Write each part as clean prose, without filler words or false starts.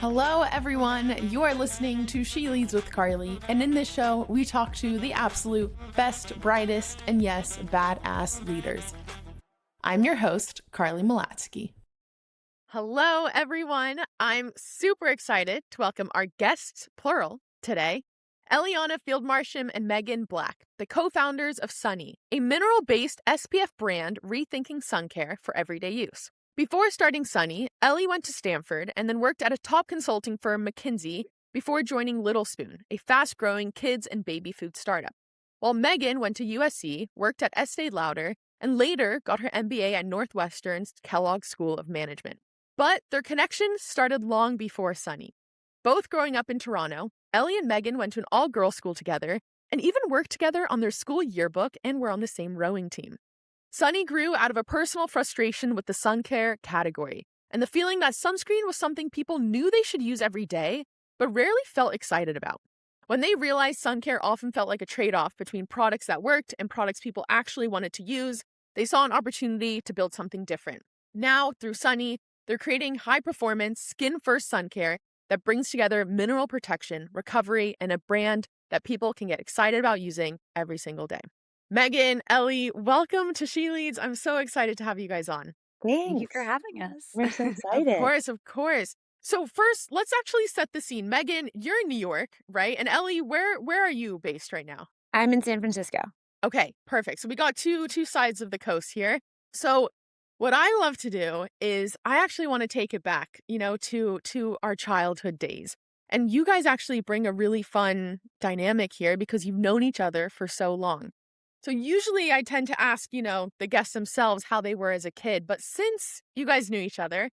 Hello, everyone. You are listening to She Leads with Carly, and in this show, we talk to the absolute best, brightest, and yes, badass leaders. I'm your host, Carly Malatsky. Hello, everyone. I'm super excited to welcome our guests, plural, today, Eliana Field-Marsham and Megan Black, the co-founders of SONNI, a mineral-based SPF brand rethinking sun care for everyday use. Before starting SONNI, Ellie went to Stanford and then worked at a top consulting firm, McKinsey, before joining Little Spoon, a fast-growing kids and baby food startup. While Megan went to USC, worked at Estée Lauder, and later got her MBA at Northwestern's Kellogg School of Management. But their connection started long before SONNI. Both growing up in Toronto, Ellie and Megan went to an all-girls school together and even worked together on their school yearbook and were on the same rowing team. SONNI grew out of a personal frustration with the sun care category and the feeling that sunscreen was something people knew they should use every day, but rarely felt excited about. When they realized sun care often felt like a trade-off between products that worked and products people actually wanted to use, they saw an opportunity to build something different. Now, through SONNI, they're creating high-performance, skin-first sun care that brings together mineral protection, recovery, and a brand that people can get excited about using every single day. Megan, Ellie, welcome to She Leads. I'm so excited to have you guys on. Thank you for having us. We're so excited. Of course. So first, let's actually set the scene. Megan, you're in New York, right? And Ellie, where are you based right now? I'm in San Francisco. Okay, perfect. So we got two sides of the coast here. So what I love to do is I actually want to take it back, to our childhood days. And you guys actually bring a really fun dynamic here because you've known each other for so long. So usually I tend to ask, the guests themselves how they were as a kid. But since you guys knew each other,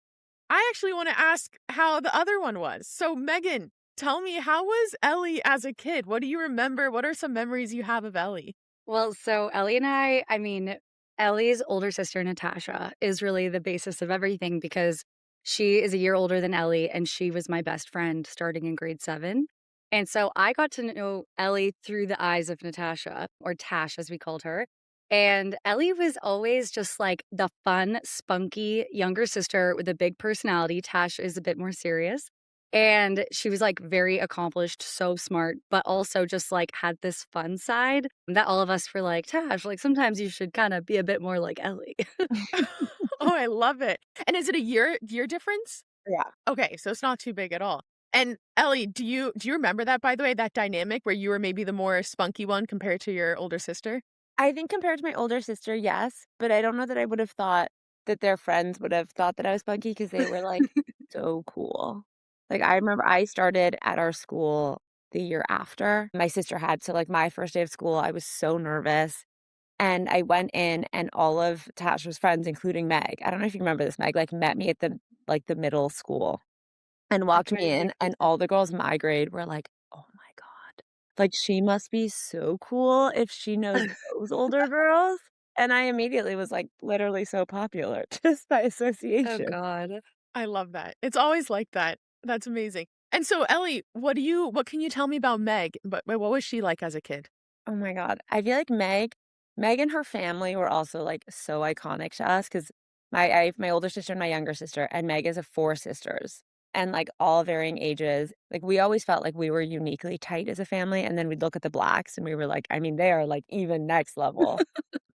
I actually want to ask how the other one was. So Megan, tell me, how was Ellie as a kid? What do you remember? What are some memories you have of Ellie? Well, so Ellie and I mean, Ellie's older sister, Natasha, is really the basis of everything because she is a year older than Ellie and she was my best friend starting in grade 7. And so I got to know Ellie through the eyes of Natasha, or Tash as we called her. And Ellie was always just like the fun, spunky younger sister with a big personality. Tash is a bit more serious. And she was like very accomplished, so smart, but also just like had this fun side that all of us were like, Tash, like sometimes you should kind of be a bit more like Ellie. Oh, I love it. And is it a year difference? Yeah. Okay, so it's not too big at all. And Ellie, do you remember that, by the way, that dynamic where you were maybe the more spunky one compared to your older sister? I think compared to my older sister, yes. But I don't know that I would have thought that their friends would have thought that I was spunky because they were like so cool. Like I remember I started at our school the year after my sister had. So like my first day of school, I was so nervous. And I went in and all of Tasha's friends, including Meg, I don't know if you remember this, Meg, like met me at the middle school and walked me in, and all the girls my grade were like, oh my God, like she must be so cool if she knows those older girls. And I immediately was like literally so popular just by Oh, association. God. I love that. It's always like that. That's amazing. And so, Ellie, what can you tell me about Meg? But what was she like as a kid? Oh my God. I feel like Meg and her family were also like so iconic to us because I have my older sister and my younger sister, and Meg is of 4 sisters and like all varying ages. Like we always felt like we were uniquely tight as a family. And then we'd look at the Blacks and we were like, I mean, they are like even next level.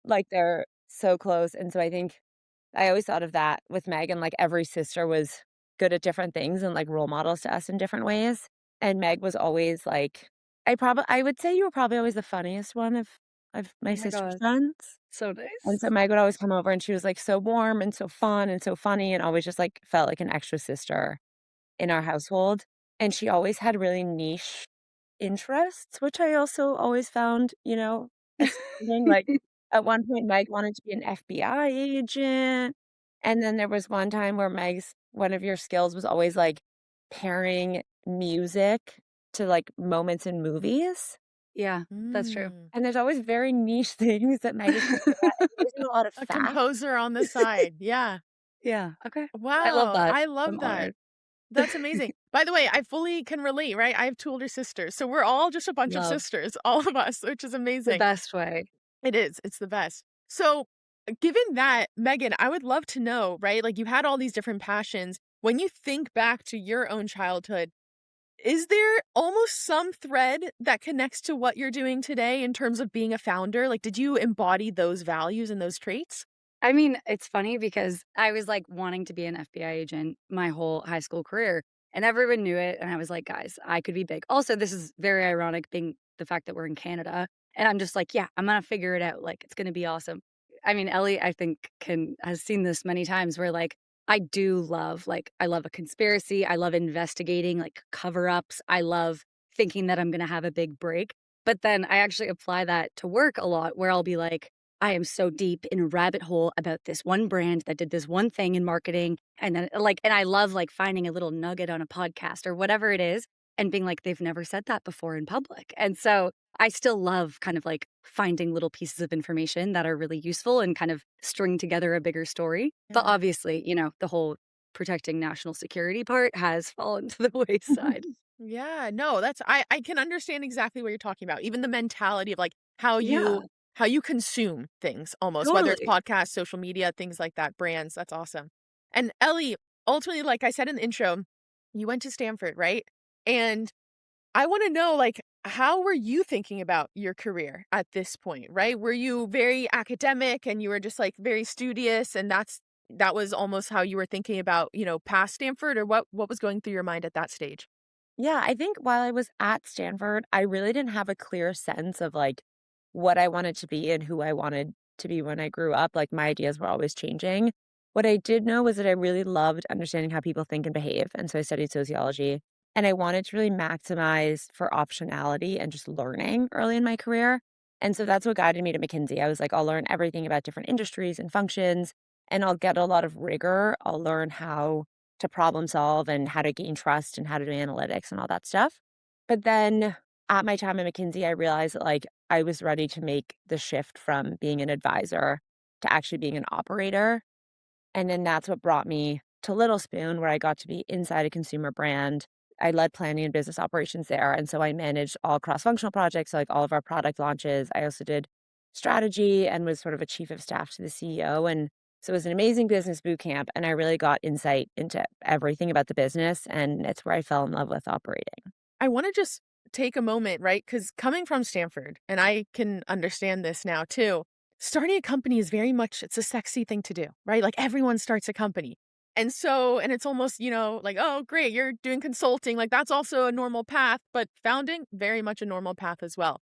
Like they're so close. And so I think I always thought of that with Meg, and like every sister was good at different things and like role models to us in different ways. And Meg was always like, I would say you were probably always the funniest one of my Oh my sister's God. sons. So And nice. so Meg would always come over and she was like so warm and so fun and so funny and always just like felt like an extra sister in our household. And she always had really niche interests, which I also always found, fascinating. Like at one point, Meg wanted to be an FBI agent. And then there was one time where one of your skills was always like pairing music to like moments in movies. Yeah, that's true. And there's always very niche things that Meg is good at. And there's a lot of A facts. composer on the side. Yeah. Yeah. Okay. Wow. I love that. I love I'm that. honored. That's amazing. By the way, I fully can relate, right? I have 2 older sisters. So we're all just a bunch of Love. sisters, all of us, which is The amazing. best way. It is. It's the best. So given that, Megan, I would love to know, right? Like you had all these different passions. when you think back to your own childhood, is there almost some thread that connects to what you're doing today in terms of being a founder? Like, did you embody those values and those traits? I mean, it's funny because I was like wanting to be an FBI agent my whole high school career, and everyone knew it. And I was like, guys, I could be big. Also, this is very ironic being the fact that we're in Canada. And I'm just like, yeah, I'm going to figure it out. Like, it's going to be awesome. I mean, Ellie, I think, has seen this many times where like, I do love, like, I love a conspiracy. I love investigating like cover ups. I love thinking that I'm going to have a big break. But then I actually apply that to work a lot where I'll be like, I am so deep in a rabbit hole about this one brand that did this one thing in marketing. And then and I love like finding a little nugget on a podcast or whatever it is and being like, they've never said that before in public. And so I still love kind of like finding little pieces of information that are really useful and kind of string together a bigger story. But Yeah. obviously, the whole protecting national security part has fallen to the wayside. Yeah, no, I can understand exactly what you're talking about. Even the mentality of like Yeah, how you consume things almost, whether it's totally. podcasts, social media, things like that, brands, that's awesome. And Ellie, ultimately, like I said in the intro, you went to Stanford, right? And I want to know, like, how were you thinking about your career at this point, right? Were you very academic and you were just like very studious and that was almost how you were thinking about, past Stanford, or what was going through your mind at that stage? Yeah, I think while I was at Stanford, I really didn't have a clear sense of like what I wanted to be and who I wanted to be when I grew up. Like my ideas were always changing. What I did know was that I really loved understanding how people think and behave. And so I studied sociology and I wanted to really maximize for optionality and just learning early in my career. And so that's what guided me to McKinsey. I was like, I'll learn everything about different industries and functions, and I'll get a lot of rigor. I'll learn how to problem solve and how to gain trust and how to do analytics and all that stuff. But then at my time at McKinsey, I realized that like I was ready to make the shift from being an advisor to actually being an operator. And then that's what brought me to Little Spoon, where I got to be inside a consumer brand. I led planning and business operations there. And so I managed all cross functional projects, like all of our product launches. I also did strategy and was sort of a chief of staff to the CEO. And so it was an amazing business boot camp. And I really got insight into everything about the business. And it's where I fell in love with operating. I want to just take a moment, right? Because coming from Stanford, and I can understand this now too, starting a company is very much, it's a sexy thing to do, right? Like everyone starts a company. And it's almost, like, oh, great, you're doing consulting. Like that's also a normal path, but founding, very much a normal path as well.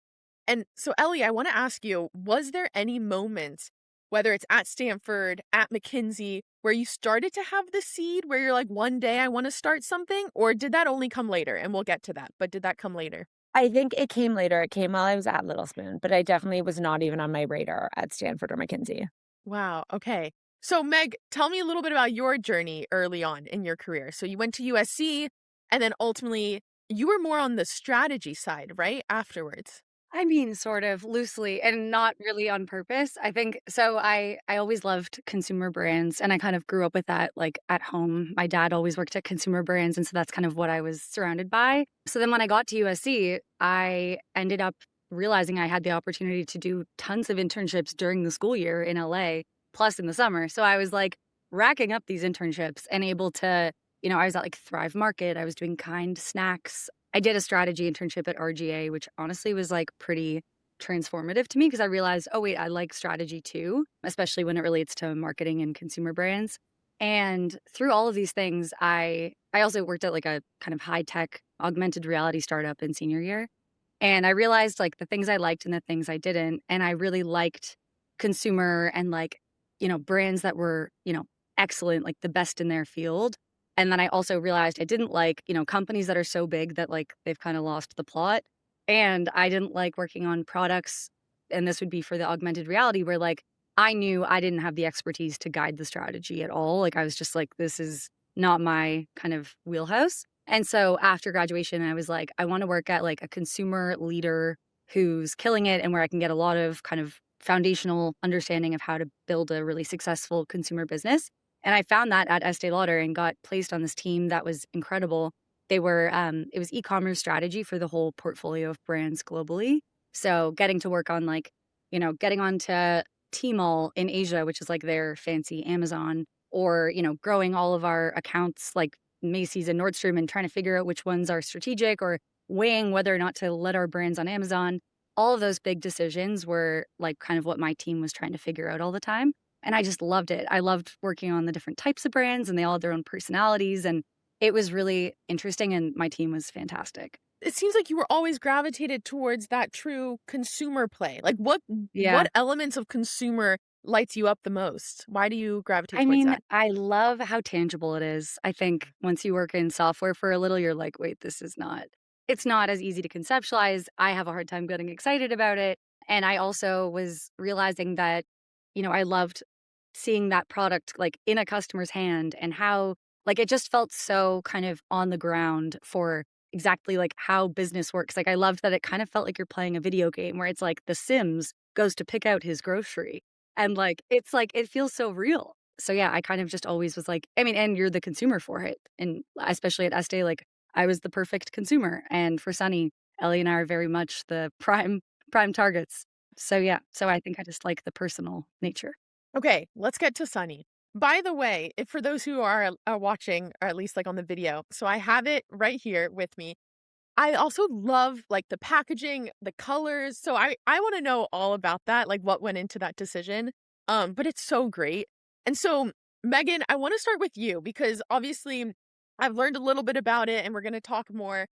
And so, Ellie, I want to ask you, was there any moments, whether it's at Stanford, at McKinsey, where you started to have the seed where you're like, one day I want to start something? Or did that only come later? And we'll get to that. But did that come later? I think it came later. It came while I was at Little Spoon, but I definitely was not even on my radar at Stanford or McKinsey. Wow. Okay. So, Meg, tell me a little bit about your journey early on in your career. So, you went to USC and then ultimately you were more on the strategy side, right? Afterwards. I mean, sort of loosely and not really on purpose. I think so. I always loved consumer brands and I kind of grew up with that like at home. My dad always worked at consumer brands. And so that's kind of what I was surrounded by. So then when I got to USC, I ended up realizing I had the opportunity to do tons of internships during the school year in LA, plus in the summer. So I was like racking up these internships and able to, I was at like Thrive Market, I was doing Kind Snacks. I did a strategy internship at RGA, which honestly was like pretty transformative to me because I realized, oh, wait, I like strategy too, especially when it relates to marketing and consumer brands. And through all of these things, I also worked at like a kind of high tech augmented reality startup in senior year. And I realized like the things I liked and the things I didn't. And I really liked consumer and like, brands that were, excellent, like the best in their field. And then I also realized I didn't like, companies that are so big that like they've kind of lost the plot. And I didn't like working on products. And this would be for the augmented reality where like I knew I didn't have the expertise to guide the strategy at all. Like I was just like, this is not my kind of wheelhouse. And so after graduation, I was like, I want to work at like a consumer leader who's killing it and where I can get a lot of kind of foundational understanding of how to build a really successful consumer business. And I found that at Estée Lauder and got placed on this team that was incredible. They were, it was e-commerce strategy for the whole portfolio of brands globally. So getting to work on like, getting onto Tmall in Asia, which is like their fancy Amazon, or, growing all of our accounts like Macy's and Nordstrom and trying to figure out which ones are strategic or weighing whether or not to let our brands on Amazon. All of those big decisions were like kind of what my team was trying to figure out all the time. And I just loved it. I loved working on the different types of brands and they all had their own personalities. And it was really interesting. And my team was fantastic. It seems like you were always gravitated towards that true consumer play. Like Yeah. what elements of consumer lights you up the most? Why do you gravitate towards that? I love how tangible it is. I think once you work in software for a little, you're like, wait, it's not as easy to conceptualize. I have a hard time getting excited about it. And I also was realizing that, I loved seeing that product like in a customer's hand and how like it just felt so kind of on the ground for exactly like how business works. Like I loved that it kind of felt like you're playing a video game where it's like The Sims goes to pick out his grocery. And it's like it feels so real. So yeah, I kind of just always was like, and you're the consumer for it. And especially at Estée, like I was the perfect consumer. And for Sunny, Ellie and I are very much the prime targets. So yeah, so I think I just like the personal nature. Okay, let's get to Sunny. By the way, if for those who are watching, or at least like on the video, so I have it right here with me. I also love like the packaging, the colors. So I want to know all about that, like what went into that decision. But it's so great. And so Megan, I want to start with you because obviously I've learned a little bit about it and we're going to talk more.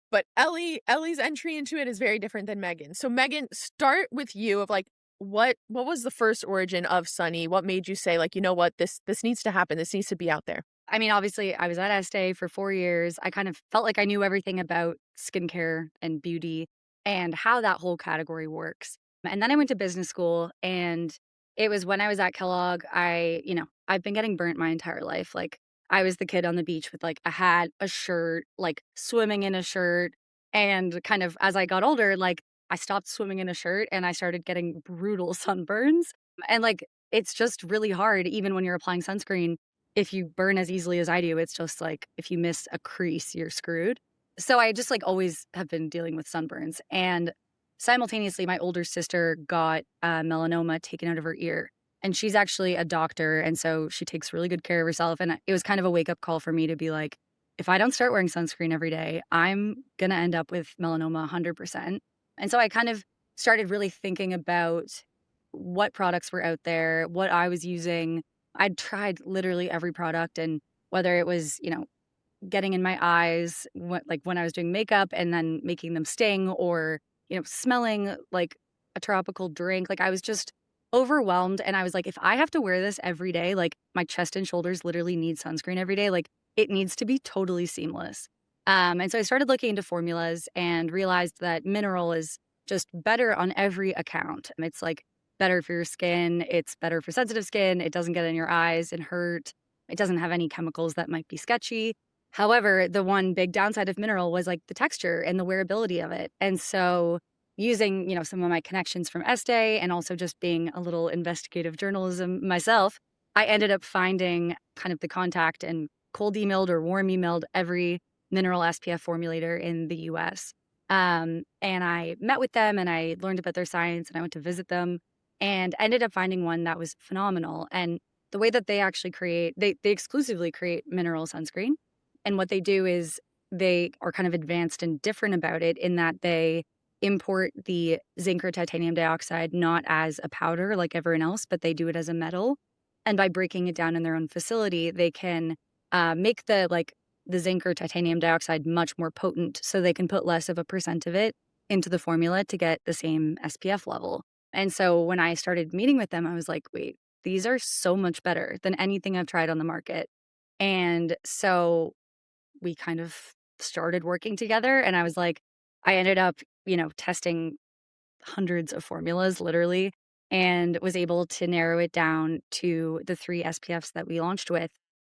But Ellie's entry into it is very different than Megan. So Megan, start with you of like what was the first origin of Sunny? What made you say like, you know what, this needs to happen. This needs to be out there. Obviously, I was at Estée for 4 years. I kind of felt like I knew everything about skincare and beauty and how that whole category works. And then I went to business school, and it was when I was at Kellogg, I've been getting burnt my entire life. Like, I was the kid on the beach with, like, a hat, a shirt, like, swimming in a shirt, and kind of as I got older, like, I stopped swimming in a shirt, and I started getting brutal sunburns. And, like, it's just really hard even when you're applying sunscreen if you burn as easily as I do, it's just like if you miss a crease, you're screwed. So I just like always have been dealing with sunburns. And simultaneously, my older sister got melanoma taken out of her ear. And she's actually a doctor. And so she takes really good care of herself. And it was kind of a wake up call for me to be like, if I don't start wearing sunscreen every day, I'm going to end up with melanoma 100%. And so I kind of started really thinking about what products were out there, what I was using. I'd tried literally every product, and whether it was, getting in my eyes, when I was doing makeup and then making them sting, or, smelling like a tropical drink, like I was just overwhelmed. And I was like, if I have to wear this every day, like my chest and shoulders literally need sunscreen every day, like it needs to be totally seamless. And so I started looking into formulas and realized that mineral is just better on every account. It's like better for your skin. It's better for sensitive skin. It doesn't get in your eyes and hurt. It doesn't have any chemicals that might be sketchy. However, the one big downside of mineral was like the texture and the wearability of it. And so using, some of my connections from Estée and also just being a little investigative journalism myself, I ended up finding kind of the contact and cold emailed or warm emailed every mineral SPF formulator in the US. And I met with them and I learned about their science and I went to visit them and ended up finding one that was phenomenal. And the way that they actually they exclusively create mineral sunscreen. And what they do is they are kind of advanced and different about it in that they import the zinc or titanium dioxide not as a powder like everyone else, but they do it as a metal. And by breaking it down in their own facility, they can make the zinc or titanium dioxide much more potent, so they can put less of a percent of it into the formula to get the same SPF level. And so when I started meeting with them, I was like, wait, these are so much better than anything I've tried on the market. And so we kind of started working together, and I was like, I ended up, testing hundreds of formulas literally, and was able to narrow it down to the 3 SPFs that we launched with.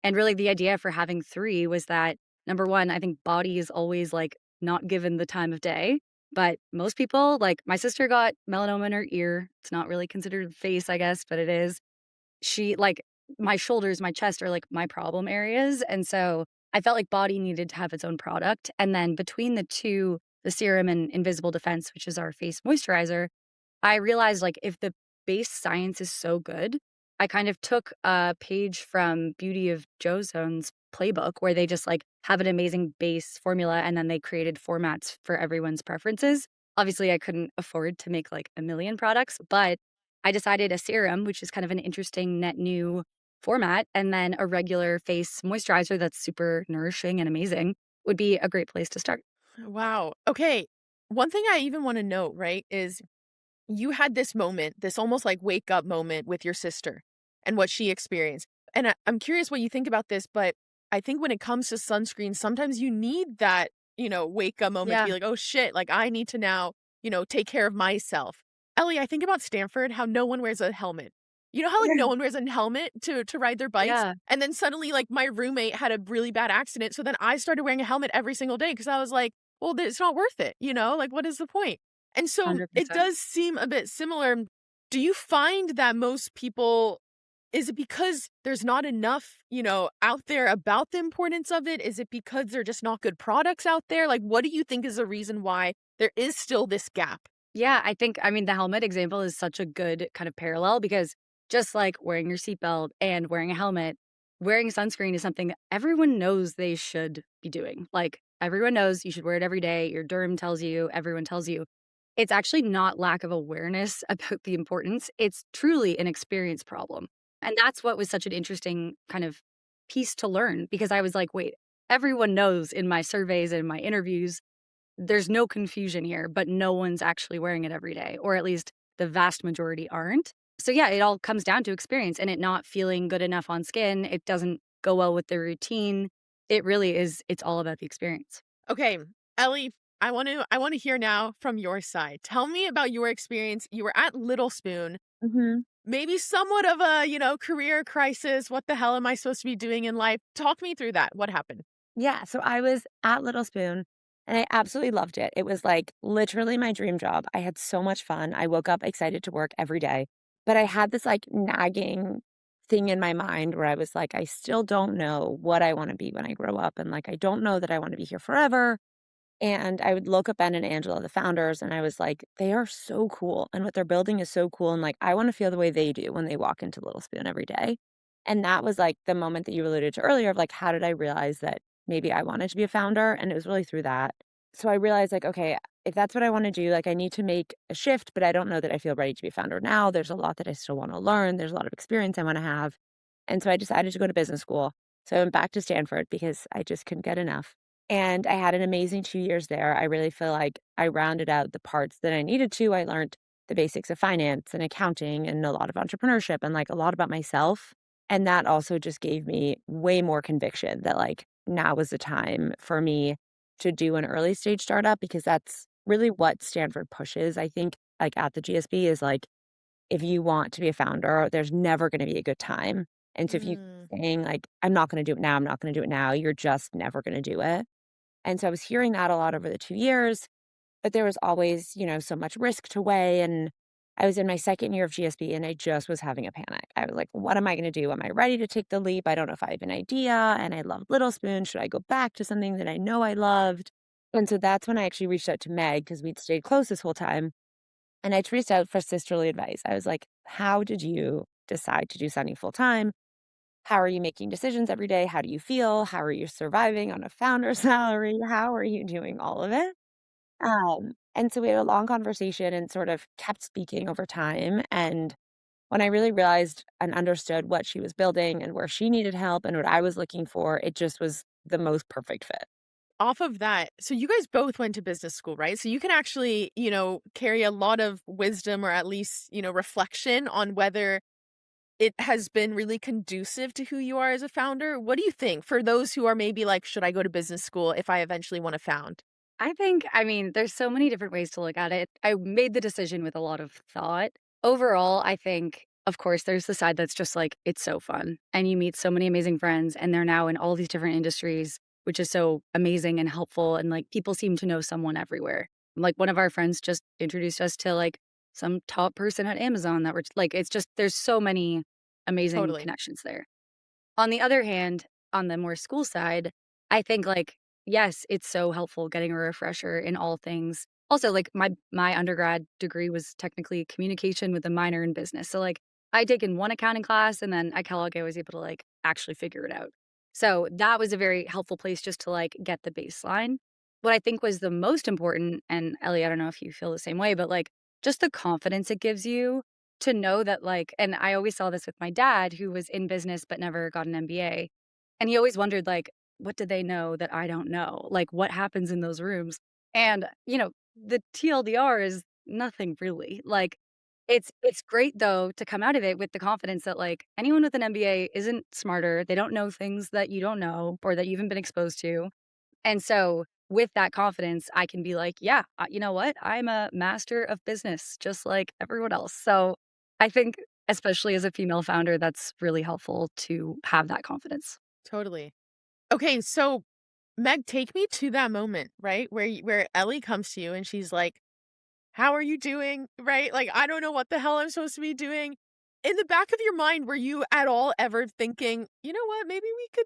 And really the idea for having 3 was that, number one, I think body is always like not given the time of day, but most people, like my sister got melanoma in her ear. It's not really considered face, I guess, but it is. She my shoulders, my chest are like my problem areas. And so I felt like body needed to have its own product. And then between the two, the serum and Invisible Defense, which is our face moisturizer, I realized like if the base science is so good, I kind of took a page from Beauty of Joseon's Playbook where they just like have an amazing base formula and then they created formats for everyone's preferences. Obviously, I couldn't afford to make like a million products, but I decided a serum, which is kind of an interesting net new format, and then a regular face moisturizer that's super nourishing and amazing would be a great place to start. Wow. Okay. One thing I even want to note, right, is you had this moment, this almost like wake up moment with your sister and what she experienced. And I'm curious what you think about this, but I think when it comes to sunscreen, sometimes you need that, wake up moment to be Yeah. like, oh shit, like I need to now, take care of myself. Ellie, I think about Stanford, how no one wears a helmet. You know how like no one wears a helmet to ride their bikes? Yeah. And then suddenly like my roommate had a really bad accident. So then I started wearing a helmet every single day because I was like, well, it's not worth it, Like what is the point? And so it 100%. does seem a bit similar. Do you find that most people, is it because there's not enough, out there about the importance of it? Is it because they're just not good products out there? Like, what do you think is the reason why there is still this gap? Yeah, I mean, the helmet example is such a good kind of parallel because just like wearing your seatbelt and wearing a helmet, wearing sunscreen is something that everyone knows they should be doing. Like, everyone knows you should wear it every day. Your derm tells you, everyone tells you. It's actually not lack of awareness about the importance. It's truly an experience problem. And that's what was such an interesting kind of piece to learn because I was like, wait, everyone knows in my surveys and my interviews there's no confusion here, but no one's actually wearing it every day, or at least the vast majority aren't. So yeah, it all comes down to experience and it not feeling good enough on skin. It doesn't go well with the routine. It really is, it's all about the experience. Okay, Ellie, I want to hear now from your side. Tell me about your experience. You were at Little Spoon, Mhm. maybe somewhat of a, career crisis. What the hell am I supposed to be doing in life? Talk me through that. What happened? Yeah, so I was at Little Spoon, and I absolutely loved it. It was, like, literally my dream job. I had so much fun. I woke up excited to work every day, but I had this, like, nagging thing in my mind where I was like, "I still don't know what I wanna be when I grow up, and, like, I don't know that I wanna be here forever." And I would look up Ben and Angela, the founders, and I was like, "They are so cool, and what they're building is so cool, and, like, I wanna feel the way they do when they walk into Little Spoon every day." And that was, like, the moment that you alluded to earlier of, like, how did I realize that maybe I wanted to be a founder, and it was really through that. So I realized, like, okay, if that's what I wanna do, like, I need to make a shift, but I don't know that I feel ready to be a founder now. There's a lot that I still wanna learn. There's a lot of experience I wanna have. And so I decided to go to business school. So I went back to Stanford because I just couldn't get enough. And I had an amazing 2 years there. I really feel like I rounded out the parts that I needed to. I learned the basics of finance and accounting and a lot of entrepreneurship and, like, a lot about myself. And that also just gave me way more conviction that, like, now was the time for me to do an early stage startup because that's really what Stanford pushes, I think, like, at the GSB is, like, if you want to be a founder, there's never gonna be a good time. And so if you Mm. keep saying, like, "I'm not gonna do it now, I'm not gonna do it now," you're just never gonna do it. And so I was hearing that a lot over the 2 years, but there was always, so much risk to weigh, and I was in my 2nd year of GSB, and I just was having a panic. I was like, "What am I gonna do? Am I ready to take the leap? I don't know if I have an idea, and I love Little Spoon. Should I go back to something that I know I loved?" And so that's when I actually reached out to Meg because 'cause we'd stayed close this whole time, and I just reached out for sisterly advice. I was like, "How did you decide to do Sunny full time? How are you making decisions every day? How do you feel? How are you surviving on a founder salary? How are you doing all of it?" And so we had a long conversation and sort of kept speaking over time. And when I really realized and understood what she was building and where she needed help and what I was looking for, it just was the most perfect fit. Off of that, so you guys both went to business school, right? So you can actually, carry a lot of wisdom or at least, reflection on whether it has been really conducive to who you are as a founder. What do you think for those who are maybe like, should I go to business school if I eventually want to found? I mean, there's so many different ways to look at it. I made the decision with a lot of thought. Overall, I think, of course, there's the side that's just like, it's so fun. And you meet so many amazing friends, and they're now in all these different industries, which is so amazing and helpful. And like, people seem to know someone everywhere. Like, one of our friends just introduced us to like some top person at Amazon that were like, it's just, there's so many amazing Totally. connections there. On the other hand, on the more school side, I think, like, yes, it's so helpful getting a refresher in all things. Also, like, my undergrad degree was technically communication with a minor in business. So, like, I'd taken one accounting class, and then at Kellogg, I was able to, like, actually figure it out. So that was a very helpful place just to, like, get the baseline. What I think was the most important, and Ellie, I don't know if you feel the same way, but, like, just the confidence it gives you to know that, like, and I always saw this with my dad, who was in business but never got an MBA, and he always wondered, like, what do they know that I don't know? Like, what happens in those rooms? And, the TLDR is nothing really. Like, it's great though to come out of it with the confidence that, like, anyone with an MBA isn't smarter. They don't know things that you don't know or that you haven't been exposed to. And so with that confidence, I can be like, yeah, you know what? I'm a master of business just like everyone else. So I think especially as a female founder, that's really helpful to have that confidence. Totally. Okay, so Meg, take me to that moment, right? Where Ellie comes to you and she's like, "How are you doing?" Right? Like, I don't know what the hell I'm supposed to be doing. In the back of your mind, were you at all ever thinking, "You know what? Maybe we could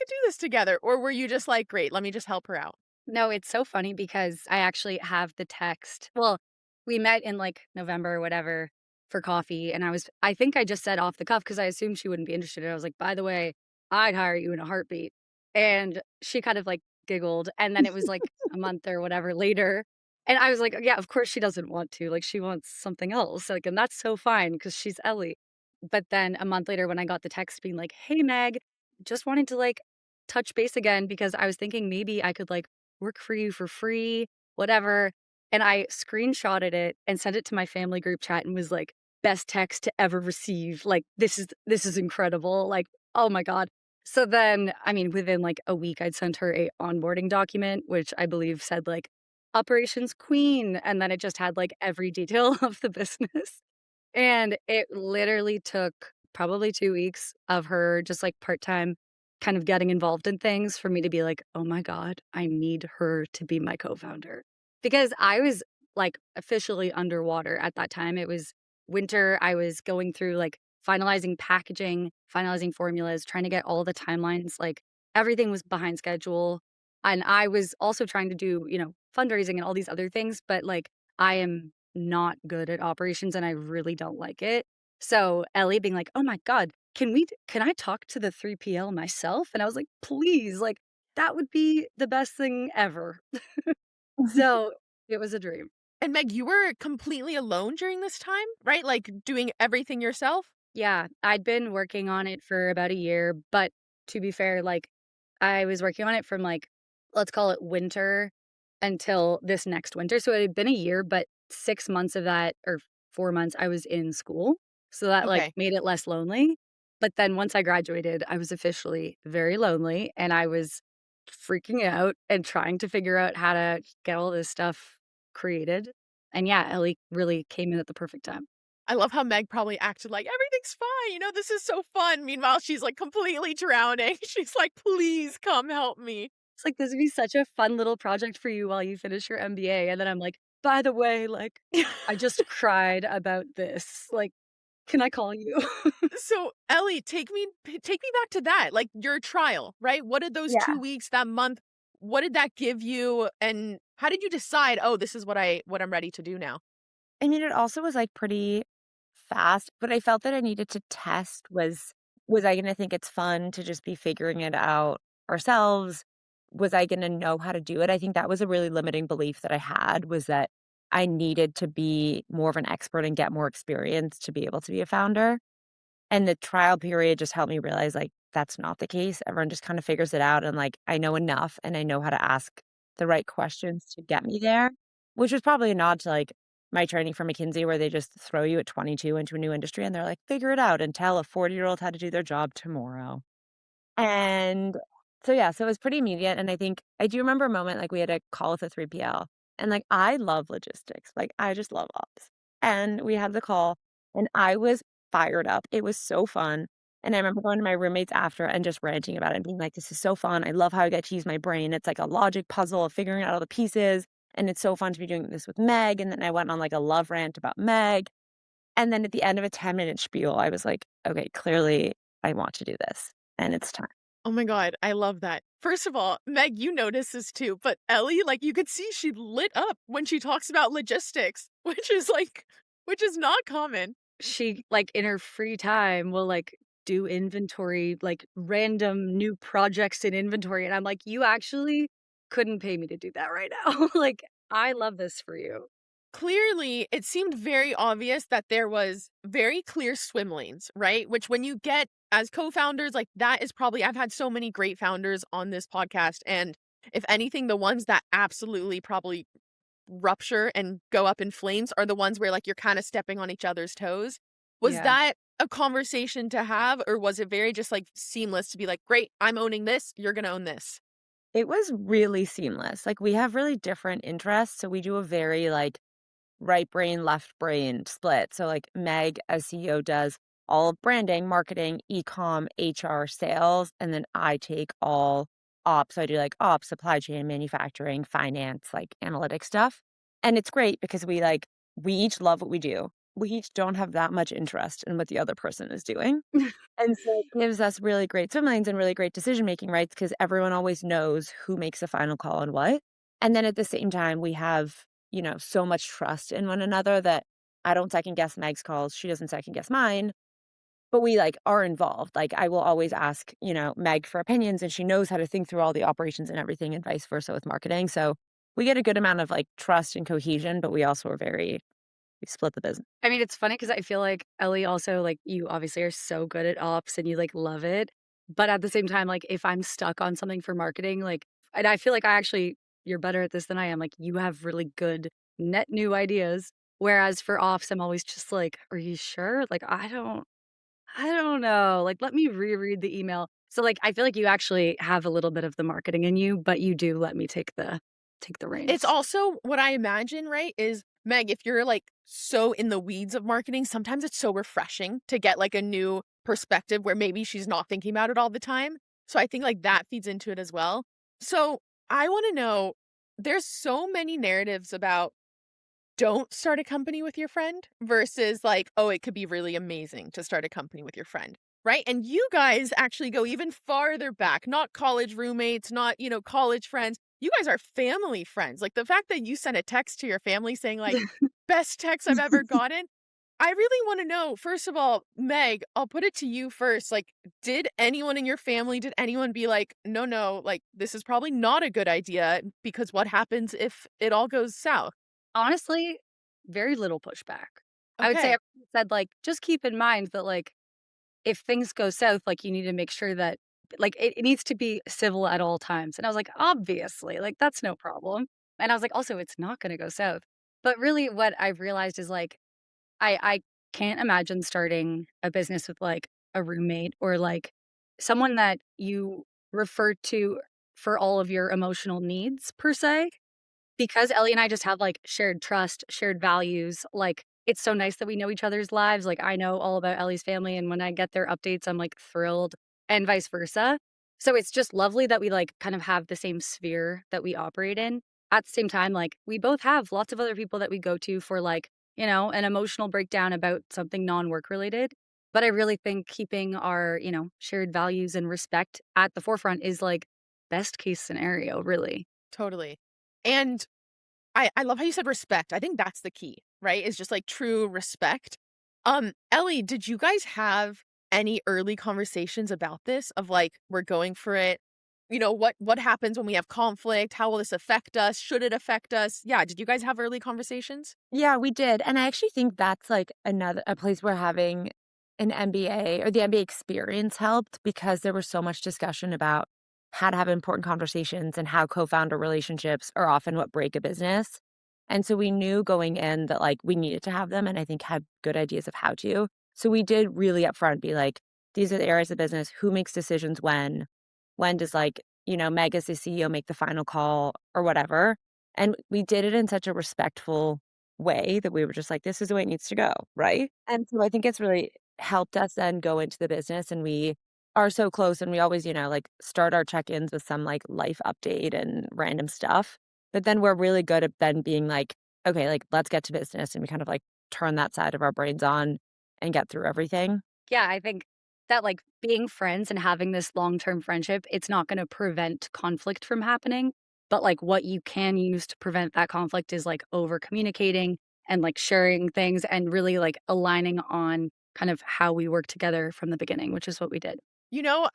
do this together." Or were you just like, "Great, let me just help her out." No, it's so funny because I actually have the text. Well, we met in like November or whatever for coffee. And I think I just said off the cuff because I assumed she wouldn't be interested. I was like, by the way, I'd hire you in a heartbeat. And she kind of like giggled. And then it was like a month or whatever later. And I was like, yeah, of course she doesn't want to. Like, she wants something else. Like, and that's so fine because she's Ellie. But then a month later, when I got the text being like, hey, Meg, just wanted to like touch base again because I was thinking maybe I could like work for you for free, whatever. And I screenshotted it and sent it to my family group chat and was like, best text to ever receive. Like, this is incredible. Like, oh my God. So then, I mean, within like a week, I'd sent her a onboarding document, which I believe said like operations queen. And then it just had like every detail of the business. And it literally took probably 2 weeks of her just, like, part-time kind of getting involved in things for me to be like, "Oh my god, I need her to be my co-founder." Because I was, like, officially underwater at that time. It was winter, I was going through, like, finalizing packaging, finalizing formulas, trying to get all the timelines, like, everything was behind schedule, and I was also trying to do, fundraising and all these other things, but, like, I am not good at operations and I really don't like it. So Ellie being like, "Oh my god, can I talk to the 3PL myself?" And I was like, "Please, like, that would be the best thing ever." So it was a dream. And Meg, you were completely alone during this time, right? Like doing everything yourself? Yeah, I'd been working on it for about a year, but to be fair, like, I was working on it from, like, let's call it winter until this next winter. So it had been a year, but 6 months of that, or 4 months, I was in school. So that, like, Okay. made it less lonely. But then once I graduated, I was officially very lonely, and I was freaking out and trying to figure out how to get all this stuff created. And yeah, Ellie really came in at the perfect time. I love how Meg probably acted like everything's fine. This is so fun. Meanwhile, she's like completely drowning. She's like, "Please come help me." It's like, "This would be such a fun little project for you while you finish your MBA," and then I'm like, "By the way, like, I just cried about this, like, can I call you?" So, Ellie, take me back to that. Like your trial, right? What did those Yeah. 2 weeks, that month, what did that give you? And how did you decide, "Oh, this is what I'm ready to do now?" I mean, it also was, like, pretty fast, but I felt that I needed to test was I gonna think it's fun to just be figuring it out ourselves? Was I gonna know how to do it? I think that was a really limiting belief that I had, was that I needed to be more of an expert and get more experience to be able to be a founder. And the trial period just helped me realize, like, that's not the case. Everyone just kinda figures it out and, like, I know enough and I know how to ask the right questions to get me there, which was probably a nod to, like, my training from McKinsey where they just throw you at 22 into a new industry and they're like, "Figure it out and tell a 40-year-old how to do their job tomorrow." And so, yeah, so it was pretty immediate, and I think I do remember a moment, like, we had a call with a 3PL, and, like, I love logistics, like, I just love ops, and we had the call, and I was fired up, it was so fun, and I remember going to my roommates after and just ranting about it and being like, "This is so fun, I love how I get to use my brain, it's like a logic puzzle of figuring out all the pieces, and it's so fun to be doing this with Meg," and then I went on, like, a love rant about Meg, and then at the end of a 10-minute spiel, I was like, "Okay, clearly I want to do this, and it's time." Oh my god, I love that. First of all, Meg, you notice this too, but Ellie, like you could see she lit up when she talks about logistics, which is not common. she, like, in her free time will, like, do inventory, like, random new projects in inventory, and I'm like, "You actually couldn't pay me to do that right now." Like, I love this for you. Clearly, it seemed very obvious that there was very clear swim lanes, right? Which when you get as co-founders, like that is probably I've had so many great founders on this podcast, and if anything, the ones that absolutely probably rupture and go up in flames are the ones where like you're kind of stepping on each other's toes. Was Yeah. that a conversation to have, or was it very just like seamless to be like, great, I'm owning this, you're gonna own this? It was really seamless. Like, we have really different interests, so we do a very, like, right brain, left brain split. So, like, Meg, as CEO, does all of branding, marketing, e-com, HR, sales, and then I take all ops. So I do, like, ops, supply chain, manufacturing, finance, like, analytic stuff. And it's great because we each love what we do. We each don't have that much interest in what the other person is doing. And so it gives us really great swim lanes and really great decision-making rights because everyone always knows who makes the final call on what. And then at the same time, we have, so much trust in one another that I don't second guess Meg's calls. She doesn't second guess mine, but we like are involved. Like I will always ask, Meg for opinions and she knows how to think through all the operations and everything and vice versa with marketing. So we get a good amount of like trust and cohesion, but we also are we split the business. I mean, it's funny because I feel like Ellie also, like, you obviously are so good at ops and you, like, love it. But at the same time, like, if I'm stuck on something for marketing, like, and I feel like you're better at this than I am. Like, you have really good net new ideas. Whereas for ops, I'm always just like, are you sure? Like, I don't know. Like, let me reread the email. So, like, I feel like you actually have a little bit of the marketing in you, but you do let me take the It's reins. also what I imagine, right, is Meg, if you're like so in the weeds of marketing, sometimes it's so refreshing to get like a new perspective where maybe she's not thinking about it all the time. So I think like that feeds into it as well. So I want to know there's so many narratives about don't start a company with your friend versus like, oh, it could be really amazing to start a company with your friend. Right. And you guys actually go even farther back, not college roommates, not, college friends. You guys are family friends. Like the fact that you sent a text to your family saying, like, best text I've ever gotten. I really want to know, first of all, Meg, I'll put it to you first. Like, did anyone in your family, did anyone be like, no, no, like, this is probably not a good idea because what happens if it all goes south? Honestly, very little pushback. I would say Okay. everyone said, like, "Just keep in mind that, like, if things go south, like, you need to make sure that like, it needs to be civil at all times." And I was like, "Obviously, like, that's no problem." And I was like, "Also, it's not gonna go south." But really what I've realized is, like, I can't imagine starting a business with, like, a roommate or, like, someone that you refer to for all of your emotional needs per se. Because Ellie and I just have, like, shared trust, shared values, like, it's so nice that we know each other's lives, like, I know all about Ellie's family, and when I get their updates, I'm, like, thrilled, and vice versa. So it's just lovely that we, like, kind of have the same sphere that we operate in. At the same time, like, we both have lots of other people that we go to for, like, an emotional breakdown about something non-work related. But I really think keeping our, shared values and respect at the forefront is, like, best case scenario, really. Totally. And I love how you said respect. I think that's the key, right? Is just like true respect. Ellie, did you guys have any early conversations about this of like we're going for it? What happens when we have conflict? How will this affect us? Should it affect us? Yeah, did you guys have early conversations? Yeah, we did, and I actually think that's, like, a place where having an MBA or the MBA experience helped because there was so much discussion about how to have important conversations and how co-founder relationships are often what break a business, and so we knew going in that, like, we needed to have them and I think had good ideas of how to. So we did really upfront be like, "These are the areas of business, who makes decisions when? When does, like, Meg as the CEO make the final call?" Or whatever, and we did it in such a respectful way that we were just like, "This is the way it needs to go," right? And so I think it's really helped us then go into the business, and we are so close, and we always, like, start our check-ins with some, like, life update and random stuff, but then we're really good at then being like, "Okay, like, let's get to business," and we kind of, like, turn that side of our brains on and get through everything. Yeah, I think that, like, being friends and having this long-term friendship, it's not gonna prevent conflict from happening, but, like, what you can use to prevent that conflict is, like, over communicating and like sharing things and really like aligning on kind of how we work together from the beginning, which is what we did.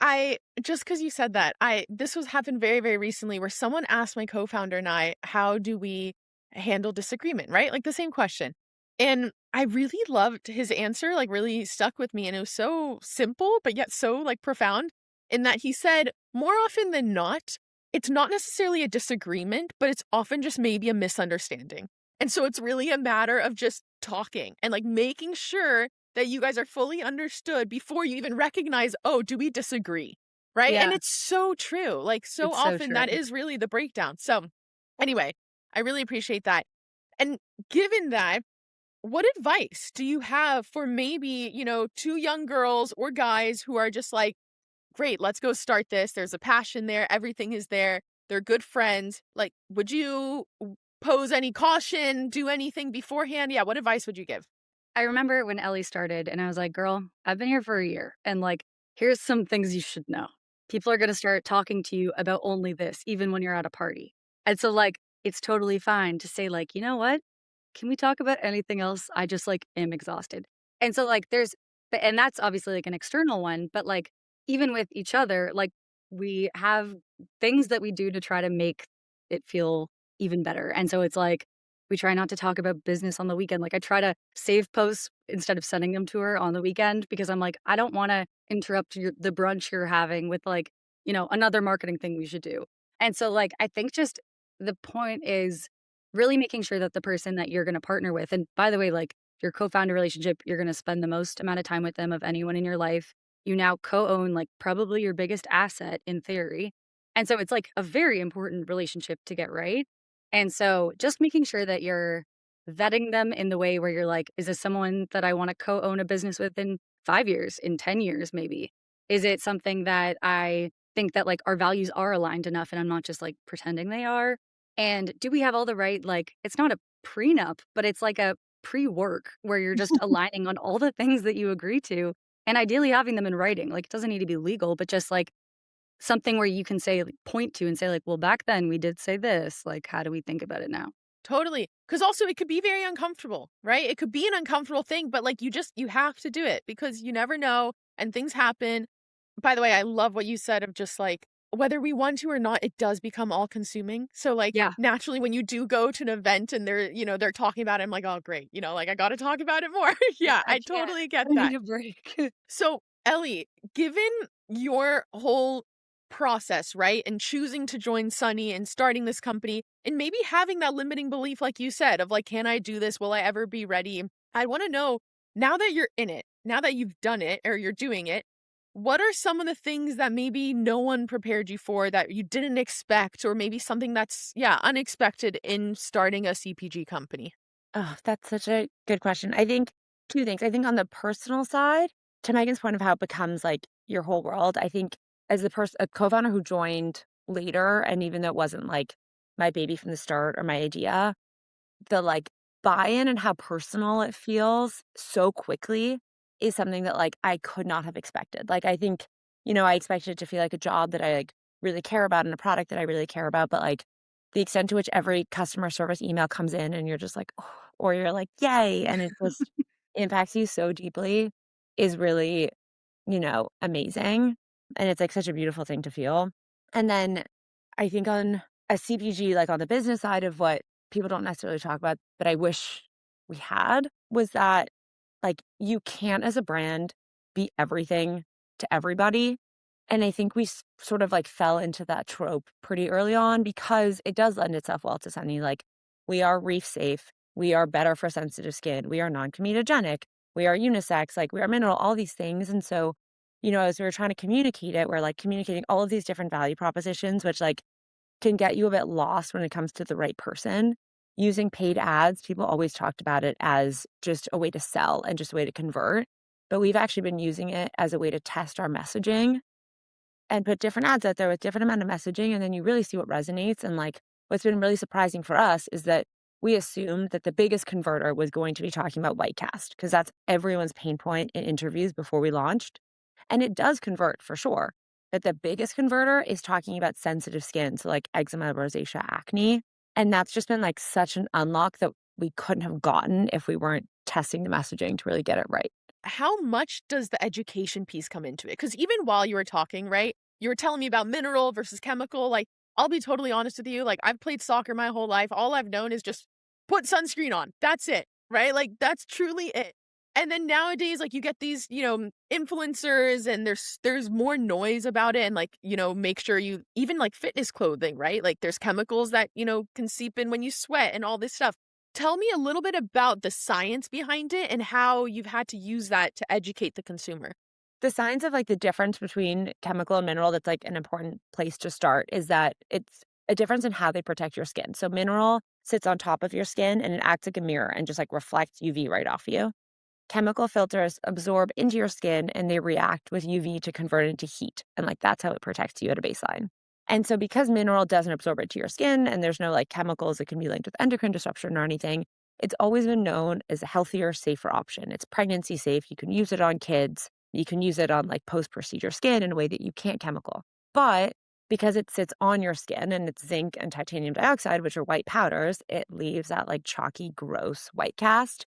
I just because you said that, this was happened very, very recently where someone asked my co-founder and I, how do we handle disagreement, right? Like the same question. And I really loved his answer, like really stuck with me. And it was so simple, but yet so like profound in that he said, more often than not, it's not necessarily a disagreement, but it's often just maybe a misunderstanding. And so it's really a matter of just talking and like making sure that you guys are fully understood before you even recognize, oh, do we disagree? Right. And Yeah, it's so true. Like, so it's so often true. that is really the breakdown. So, anyway, I really appreciate that. And given that, what advice do you have for maybe, two young girls or guys who are just like, great, let's go start this. There's a passion there. Everything is there. They're good friends. Like, would you pose any caution, do anything beforehand? Yeah. What advice would you give? I remember when Ellie started and I was like, girl, I've been here for a year and like, here's some things you should know. People are going to start talking to you about only this, even when you're at a party. And so, like, it's totally fine to say, like, you know what? Can we talk about anything else? I just like am exhausted. And so, like, and that's obviously like an external one, but like, even with each other, like, we have things that we do to try to make it feel even better. And so it's like, we try not to talk about business on the weekend. Like I try to save posts instead of sending them to her on the weekend because I'm like, I don't want to interrupt the brunch you're having with like, another marketing thing we should do. And so like, I think just the point is really making sure that the person that you're going to partner with, and by the way, like your co-founder relationship, you're going to spend the most amount of time with them of anyone in your life. You now co-own like probably your biggest asset in theory. And so it's like a very important relationship to get right. And so just making sure that you're vetting them in the way where you're like, is this someone that I want to co-own a business with in 5 years, in 10 years, maybe? Is it something that I think that like our values are aligned enough and I'm not just like pretending they are? And do we have all the right, like, it's not a prenup, but it's like a pre-work where you're just aligning on all the things that you agree to and ideally having them in writing. Like, it doesn't need to be legal, but just like something where you can say, like, point to and say, like, well, back then we did say this. Like, how do we think about it now? Totally. Because also it could be very uncomfortable, right? It could be an uncomfortable thing, but like you have to do it because you never know and things happen. By the way, I love what you said of just like whether we want to or not, it does become all consuming. So like Yeah. naturally when you do go to an event and they're talking about it, I'm like, oh great, like I gotta talk about it more. Yeah, I I can't. totally get I need that. a break. So Ellie, given your whole process, right? And choosing to join Sunny and starting this company and maybe having that limiting belief, like you said, of like, can I do this? Will I ever be ready? I want to know now that you're in it, now that you've done it or you're doing it, what are some of the things that maybe no one prepared you for that you didn't expect, or maybe something that's, yeah, unexpected in starting a CPG company? Oh, that's such a good question. I think two things. I think on the personal side, to Megan's point of how it becomes like your whole world, I think as a co-founder who joined later, and even though it wasn't like my baby from the start or my idea, the like buy-in and how personal it feels so quickly is something that like I could not have expected. Like I think, I expected it to feel like a job that I like really care about and a product that I really care about, but like the extent to which every customer service email comes in and you're just like, oh, or you're like, yay, and it just impacts you so deeply is really, amazing. And it's like such a beautiful thing to feel. And then I think on a CPG, like on the business side of what people don't necessarily talk about, but I wish we had, was that like you can't as a brand be everything to everybody. And I think we sort of like fell into that trope pretty early on because it does lend itself well to something like we are reef safe, we are better for sensitive skin, we are non-comedogenic, we are unisex, like we are mineral, all these things. And so, as we were trying to communicate it, we're like communicating all of these different value propositions, which like can get you a bit lost when it comes to the right person. Using paid ads, people always talked about it as just a way to sell and just a way to convert. But we've actually been using it as a way to test our messaging and put different ads out there with different amount of messaging. And then you really see what resonates. And like what's been really surprising for us is that we assumed that the biggest converter was going to be talking about white cast because that's everyone's pain point in interviews before we launched. And it does convert for sure. But the biggest converter is talking about sensitive skin. So like eczema, rosacea, acne. And that's just been like such an unlock that we couldn't have gotten if we weren't testing the messaging to really get it right. How much does the education piece come into it? Because even while you were talking, right, you were telling me about mineral versus chemical. Like, I'll be totally honest with you. Like, I've played soccer my whole life. All I've known is just put sunscreen on. That's it, right? Like, that's truly it. And then nowadays, like, you get these, influencers, and there's more noise about it. And like, make sure you even like fitness clothing, right? Like, there's chemicals that can seep in when you sweat and all this stuff. Tell me a little bit about the science behind it and how you've had to use that to educate the consumer. The signs of like the difference between chemical and mineral, that's like an important place to start, is that it's a difference in how they protect your skin. So mineral sits on top of your skin and it acts like a mirror and just like reflects UV right off you. Chemical filters absorb into your skin and they react with UV to convert it into heat. And like that's how it protects you at a baseline. And so because mineral doesn't absorb it to your skin and there's no like chemicals that can be linked with endocrine disruption or anything, it's always been known as a healthier, safer option. It's pregnancy safe. You can use it on kids. You can use it on like post-procedure skin in a way that you can't chemical. But because it sits on your skin and it's zinc and titanium dioxide, which are white powders, it leaves that like chalky, gross white cast.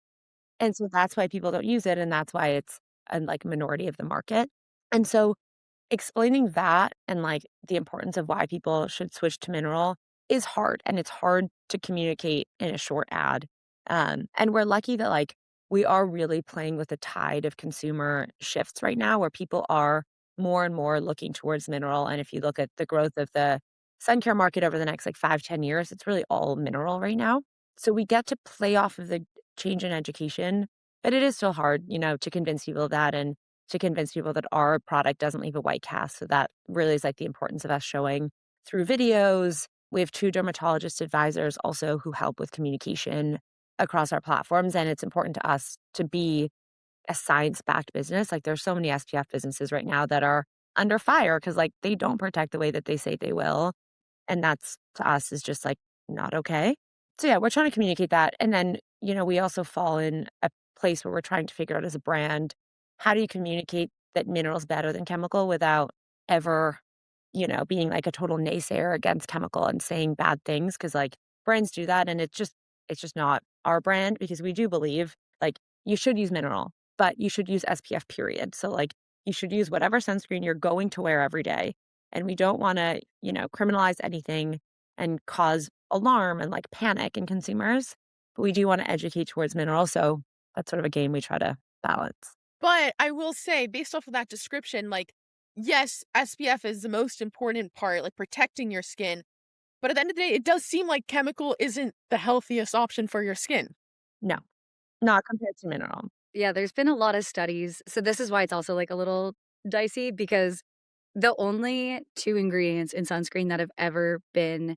And so that's why people don't use it, and that's why it's a, like, minority of the market. And so explaining that and, like, the importance of why people should switch to mineral is hard, and it's hard to communicate in a short ad. And we're lucky that, like, we are really playing with the tide of consumer shifts right now where people are more and more looking towards mineral, and if you look at the growth of the sun care market over the next, like, 5, 10 years, it's really all mineral right now. So we get to play off of the change in education, but it is still hard, to convince people of that and to convince people that our product doesn't leave a white cast. So that really is like the importance of us showing through videos. We have 2 dermatologist advisors also who help with communication across our platforms. And it's important to us to be a science-backed business. Like there's so many SPF businesses right now that are under fire because like they don't protect the way that they say they will. And that's to us is just like not okay. So yeah, we're trying to communicate that. And then, we also fall in a place where we're trying to figure out as a brand, how do you communicate that mineral's better than chemical without ever, being like a total naysayer against chemical and saying bad things? Cause like brands do that and it's just not our brand because we do believe like you should use mineral, but you should use SPF period. So like you should use whatever sunscreen you're going to wear every day. And we don't want to, criminalize anything and cause alarm and like panic in consumers. But we do want to educate towards mineral. So that's sort of a game we try to balance. But I will say, based off of that description, like, yes, SPF is the most important part, like protecting your skin. But at the end of the day, it does seem like chemical isn't the healthiest option for your skin. No, not compared to mineral. Yeah, there's been a lot of studies. So this is why it's also like a little dicey because the only 2 ingredients in sunscreen that have ever been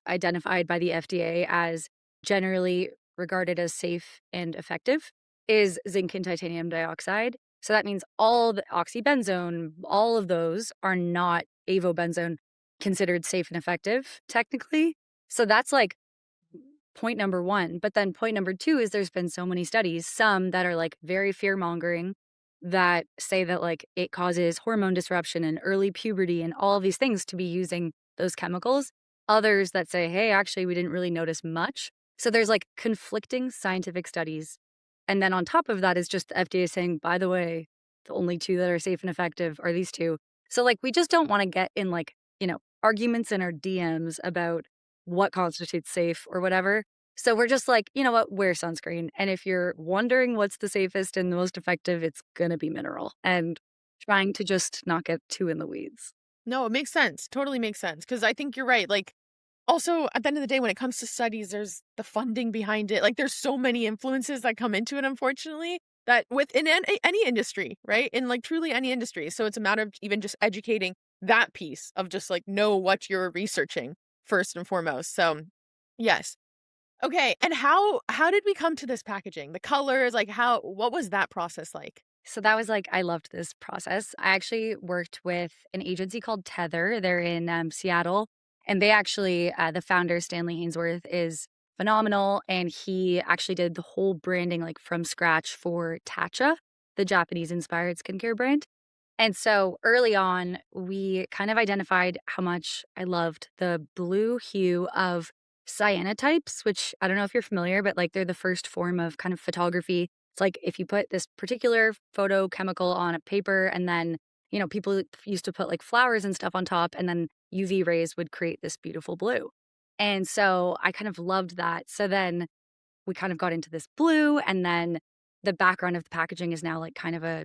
identified by the FDA as generally regarded as safe and effective is zinc and titanium dioxide. So that means all the oxybenzone, all of those are not avobenzone considered safe and effective technically. So that's like point number 1. But then point number 2 is there's been so many studies, some that are like very fear-mongering that say that like it causes hormone disruption and early puberty and all of these things to be using those chemicals. Others that say, hey, actually, we didn't really notice much. So there's like conflicting scientific studies. And then on top of that is just the FDA saying, by the way, the only 2 that are safe and effective are these 2. So like we just don't want to get in like, arguments in our DMs about what constitutes safe or whatever. So we're just like, you know what, wear sunscreen. And if you're wondering what's the safest and the most effective, it's going to be mineral. And trying to just not get too in the weeds. No, it makes sense. Totally makes sense. Because I think you're right. Like, also, at the end of the day, when it comes to studies, there's the funding behind it. Like, there's so many influences that come into it, unfortunately, that within any industry, right? In like truly any industry. So it's a matter of even just educating that piece of just like know what you're researching first and foremost. So, yes. Okay, and how did we come to this packaging? The colors, like what was that process like? So that was like, I loved this process. I actually worked with an agency called Tether. They're in Seattle. And they actually, the founder, Stanley Ainsworth, is phenomenal. And he actually did the whole branding like from scratch for Tatcha, the Japanese inspired skincare brand. And so early on, we kind of identified how much I loved the blue hue of cyanotypes, which I don't know if you're familiar, but like they're the first form of kind of photography. It's like if you put this particular photochemical on a paper and then, people used to put like flowers and stuff on top and then UV rays would create this beautiful blue. And so I kind of loved that. So then we kind of got into this blue, and then the background of the packaging is now like kind of a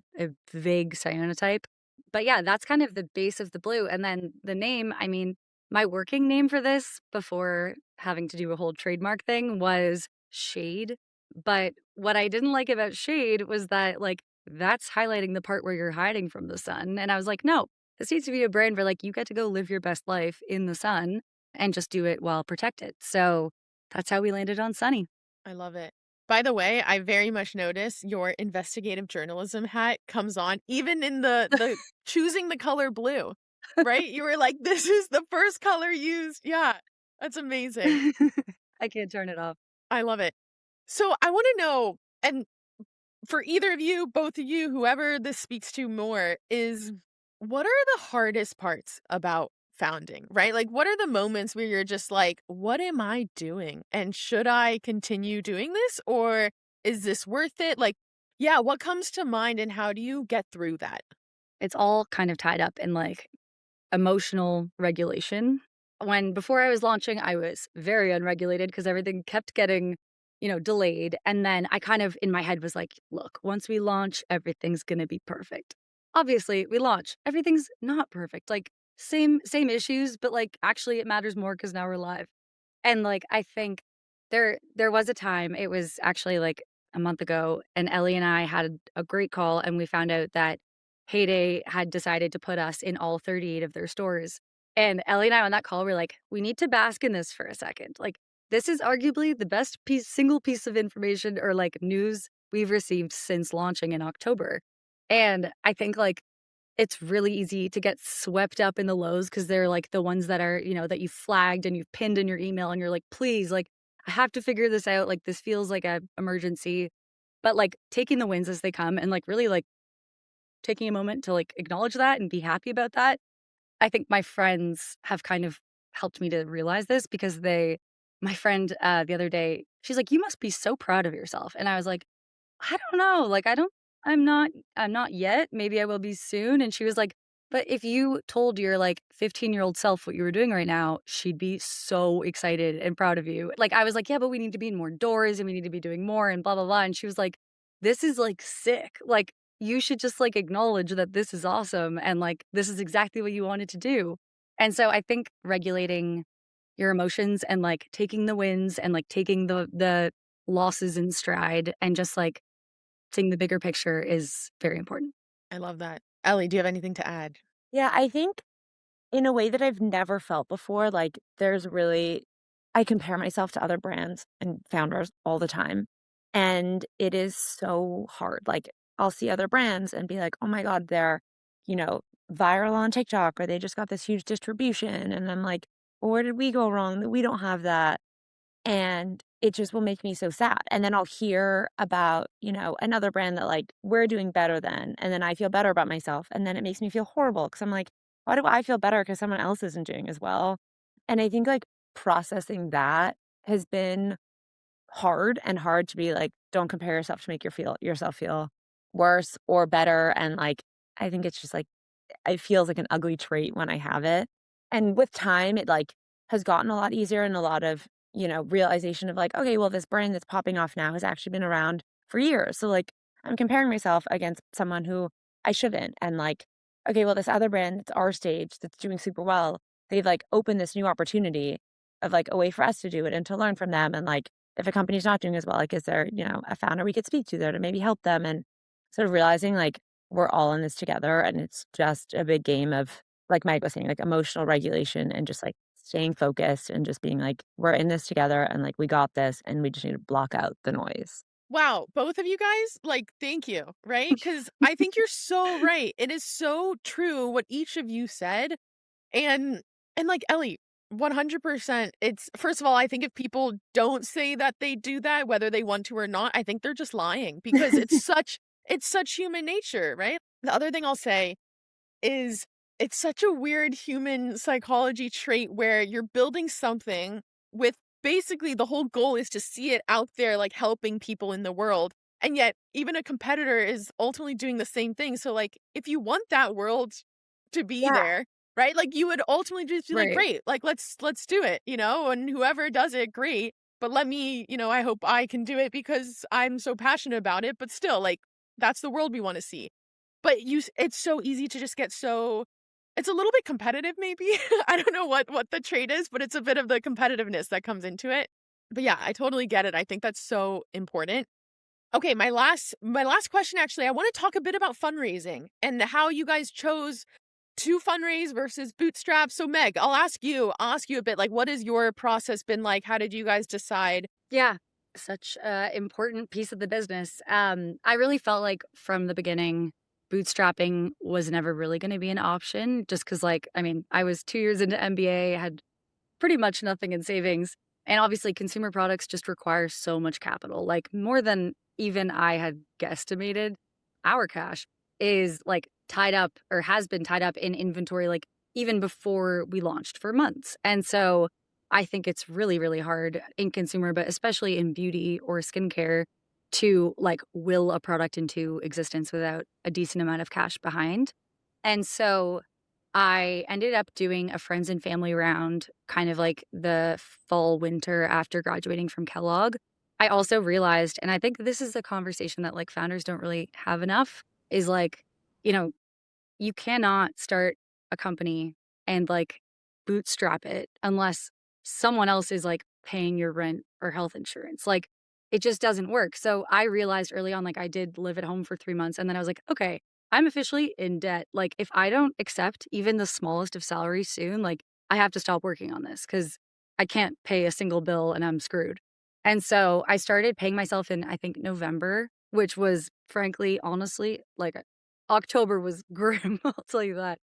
vague cyanotype. But yeah, that's kind of the base of the blue. And then the name, I mean, my working name for this before having to do a whole trademark thing was Shade. But what I didn't like about Shade was that, like, that's highlighting the part where you're hiding from the sun. And I was like, no, this needs to be a brand where, like, you get to go live your best life in the sun and just do it well protected. So that's how we landed on Sunny. I love it. By the way, I very much notice your investigative journalism hat comes on even in the choosing the color blue, right? You were like, this is the first color used. Yeah, that's amazing. I can't turn it off. I love it. So I want to know, and for either of you, both of you, whoever this speaks to more, is what are the hardest parts about founding, right? Like, what are the moments where you're just like, what am I doing? And should I continue doing this, or is this worth it? Like, yeah, what comes to mind and how do you get through that? It's all kind of tied up in like emotional regulation. Before I was launching, I was very unregulated because everything kept getting, delayed. And then I kind of in my head was like, look, once we launch, everything's going to be perfect. Obviously, we launch, everything's not perfect. Like same issues, but like actually it matters more because now we're live. And like I think there was a time, it was actually like a month ago, and Ellie and I had a great call and we found out that Heyday had decided to put us in all 38 of their stores. And Ellie and I on that call were like, we need to bask in this for a second. Like, this is arguably the best single piece of information or like news we've received since launching in October. And I think like it's really easy to get swept up in the lows because they're like the ones that are, that you flagged and you've pinned in your email and you're like, please, like, I have to figure this out. Like, this feels like a emergency. But like taking the wins as they come and like really like taking a moment to like acknowledge that and be happy about that. I think my friends have kind of helped me to realize this because my friend the other day, she's like, you must be so proud of yourself. And I was like, I don't know. Like, I'm not yet. Maybe I will be soon. And she was like, but if you told your like 15-year-old self what you were doing right now, she'd be so excited and proud of you. Like, I was like, yeah, but we need to be in more doors and we need to be doing more and blah, blah, blah. And she was like, this is like sick. Like, you should just like acknowledge that this is awesome. And like, this is exactly what you wanted to do. And so I think regulating your emotions and like taking the wins and like taking the losses in stride and just like seeing the bigger picture is very important. I love that. Ellie, do you have anything to add? Yeah, I think in a way that I've never felt before, like I compare myself to other brands and founders all the time. And it is so hard. Like I'll see other brands and be like, oh my God, they're, you know, viral on TikTok or they just got this huge distribution. And I'm like, well, where did we go wrong that we don't have that? And it just will make me so sad. And then I'll hear about, another brand that like we're doing better than, and then I feel better about myself. And then it makes me feel horrible because I'm like, why do I feel better because someone else isn't doing as well? And I think like processing that has been hard to be like, don't compare yourself to make yourself feel worse or better. And like, I think it's just like, it feels like an ugly trait when I have it. And with time, it like has gotten a lot easier and a lot of, realization of like, okay, well, this brand that's popping off now has actually been around for years. So like, I'm comparing myself against someone who I shouldn't. And like, okay, well, this other brand that's our stage that's doing super well, they've like opened this new opportunity of like a way for us to do it and to learn from them. And like, if a company's not doing as well, like, is there, a founder we could speak to there to maybe help them? And sort of realizing like we're all in this together and it's just a big game of, like Mike was saying, like emotional regulation and just like staying focused and just being like, we're in this together and like we got this and we just need to block out the noise. Wow, both of you guys, like, thank you, right? Because I think you're so right. It is so true what each of you said. And like Ellie, 100%. It's first of all, I think if people don't say that they do that, whether they want to or not, I think they're just lying because it's such human nature, right? The other thing I'll say is it's such a weird human psychology trait where you're building something with basically the whole goal is to see it out there, like helping people in the world. And yet even a competitor is ultimately doing the same thing. So like if you want that world to be Yeah. there, right? Like you would ultimately just be like, Right. great, like let's do it, and whoever does it, great. But let me, I hope I can do it because I'm so passionate about it. But still, like that's the world we want to see. But it's so easy to just get so it's a little bit competitive maybe. I don't know what the trait is, but it's a bit of the competitiveness that comes into it. But yeah, I totally get it. I think that's so important. Okay, my last question actually, I want to talk a bit about fundraising and how you guys chose to fundraise versus bootstrap. So Meg, I'll ask you a bit like what has your process been like? How did you guys decide? Yeah. Such a important piece of the business. I really felt like from the beginning, bootstrapping was never really going to be an option just because, like, I mean, I was 2 years into MBA, had pretty much nothing in savings. And obviously, consumer products just require so much capital, like more than even I had guesstimated. Our cash is like tied up or has been tied up in inventory, like even before we launched for months. And so I think it's really, really hard in consumer, but especially in beauty or skincare to like will a product into existence without a decent amount of cash behind. And so I ended up doing a friends and family round kind of like the fall, winter after graduating from Kellogg. I also realized, and I think this is a conversation that like founders don't really have enough, is like, you know, you cannot start a company and like bootstrap it unless someone else is like paying your rent or health insurance. Like it just doesn't work. So I realized early on, like I did live at home for 3 months and then I was like, okay, I'm officially in debt. Like if I don't accept even the smallest of salaries soon, like I have to stop working on this because I can't pay a single bill and I'm screwed. And so I started paying myself in, I think, November, which was frankly, honestly, like October was grim, I'll tell you that.